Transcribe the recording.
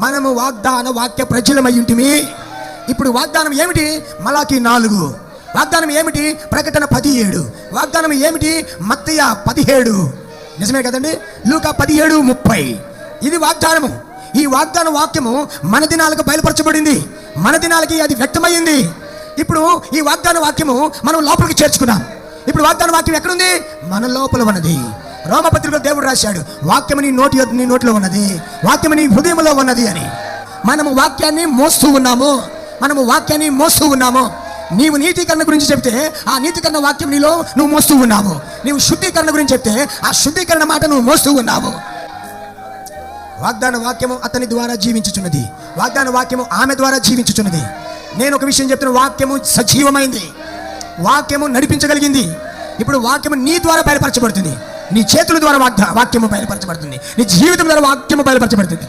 మనము వాగ్దాన వాక్య ప్రజలమై ఉంటిమి. ఇప్పుడు వాగ్దానం ఏమిటి? మలాకి 4. వాగ్దానం ఏమిటి? ప్రకటన 17. వాగ్దానం ఏమిటి? మత్తయి 17. నిజమే కదండి? లూకా 17:30. ఇది వాగ్దానము. ఈ వాగ్దాన వాక్యము మన దినాలకు బయలుపరచబడింది, మన దినాలకి అది వ్యక్తమైంది. ఇప్పుడు ఈ వాగ్దాన వాక్యము మనం లోపలికి చేర్చుకున్నాం. ఇప్పుడు వాగ్దాన వాక్యం ఎక్కడుంది? మన లోపల ఉన్నది. రోమపత్రికలో దేవుడు రాశాడు, వాక్యము నీ నోటిలో ఉన్నది, వాక్యము నీ హృదయంలో ఉన్నది అని. మనము వాక్యాన్ని మోస్తూ ఉన్నాము, మనము వాక్యాన్ని మోస్తూ ఉన్నాము. నీవు నీతీకరణ గురించి చెప్తే ఆ నీతీకరణ వాక్యం నీలో నువ్వు మోస్తూ ఉన్నావు. నీవు శుద్ధీకరణ గురించి చెప్తే ఆ శుద్ధీకరణ మాట నువ్వు మోస్తూ ఉన్నావు. వాగ్దాన వాక్యము అతని ద్వారా జీవించుచున్నది, వాగ్దాన వాక్యము ఆమె ద్వారా జీవించుచున్నది. నేను ఒక విషయం చెప్తున్నా, వాక్యము సజీవమైంది, వాక్యము నడిపించగలిగింది. ఇప్పుడు వాక్యము నీ ద్వారా బయలుపరచబడుతుంది, నీ చేతుల ద్వారా వాక్యము బయలుపరచబడుతుంది, నీ జీవితం ద్వారా వాక్యము బయలుపరచబడుతుంది.